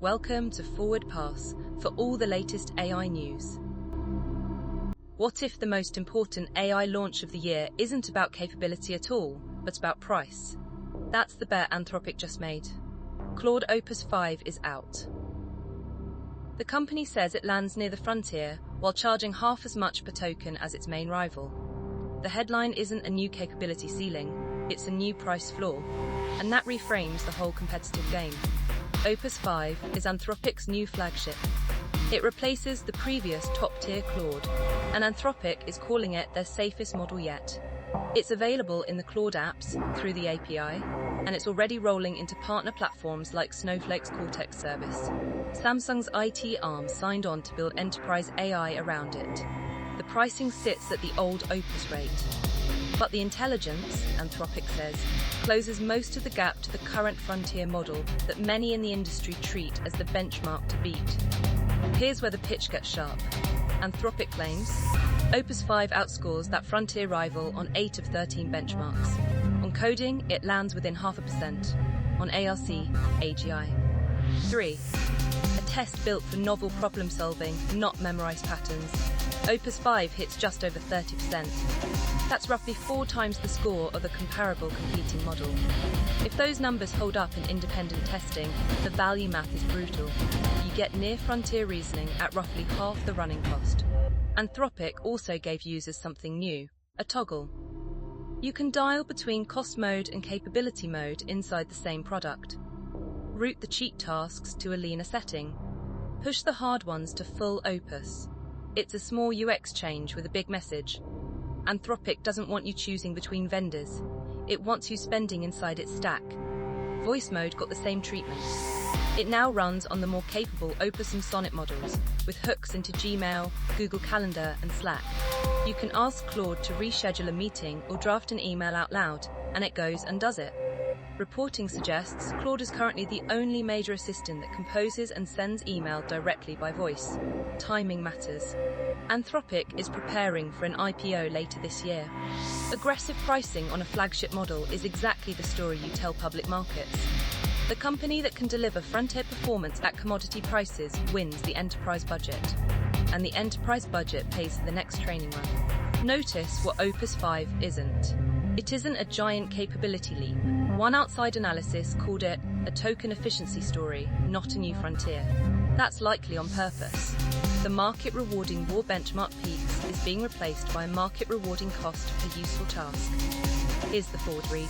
Welcome to Forward Pass for all the latest AI news. What if the most important AI launch of the year isn't about capability at all, but about price? That's the bet Anthropic just made. Claude Opus 5 is out. The company says it lands near the frontier while charging half as much per token as its main rival. The headline isn't a new capability ceiling, it's a new price floor, and that reframes the whole competitive game. Opus 5 is Anthropic's new flagship. It replaces the previous top-tier Claude, and Anthropic is calling it their safest model yet. It's available in the Claude apps through the API, and it's already rolling into partner platforms like Snowflake's Cortex service. Samsung's IT arm signed on to build enterprise AI around it. The pricing sits at the old Opus rate. But the intelligence, Anthropic says, closes most of the gap to the current frontier model that many in the industry treat as the benchmark to beat. Here's where the pitch gets sharp. Anthropic claims, Opus 5 outscores that frontier rival on 8 of 13 benchmarks. On coding, it lands within 0.5%. On ARC, AGI. 3. A test built for novel problem solving, not memorized patterns. Opus 5 hits just over 30%. That's roughly 4 times the score of a comparable competing model. If those numbers hold up in independent testing, the value math is brutal. You get near-frontier reasoning at roughly half the running cost. Anthropic also gave users something new, a toggle. You can dial between cost mode and capability mode inside the same product. Route the cheat tasks to a leaner setting. Push the hard ones to full Opus. It's a small UX change with a big message. Anthropic doesn't want you choosing between vendors. It wants you spending inside its stack. Voice mode got the same treatment. It now runs on the more capable Opus and Sonnet models, with hooks into Gmail, Google Calendar, and Slack. You can ask Claude to reschedule a meeting or draft an email out loud, and it goes and does it. Reporting suggests Claude is currently the only major assistant that composes and sends email directly by voice. Timing matters. Anthropic is preparing for an IPO later this year. Aggressive pricing on a flagship model is exactly the story you tell public markets. The company that can deliver frontier performance at commodity prices wins the enterprise budget. And the enterprise budget pays for the next training run. Notice what Opus 5 isn't. It isn't a giant capability leap. One outside analysis called it a token efficiency story, not a new frontier. That's likely on purpose. The market-rewarding raw benchmark peaks is being replaced by a market-rewarding cost per useful task. Here's the forward read.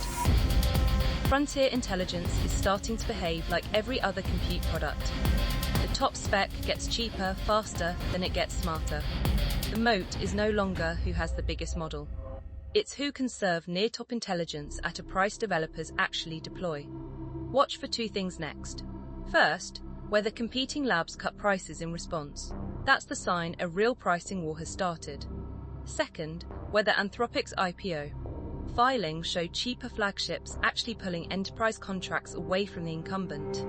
Frontier intelligence is starting to behave like every other compute product. The top spec gets cheaper, faster, than it gets smarter. The moat is no longer who has the biggest model. It's who can serve near-top intelligence at a price developers actually deploy. Watch for 2 things next. First, whether competing labs cut prices in response. That's the sign a real pricing war has started. Second, whether Anthropic's IPO filings show cheaper flagships actually pulling enterprise contracts away from the incumbent.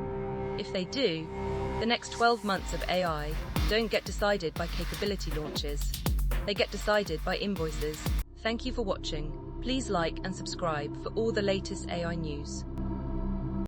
If they do, the next 12 months of AI don't get decided by capability launches. They get decided by invoices. Thank you for watching. Please like and subscribe for all the latest AI news.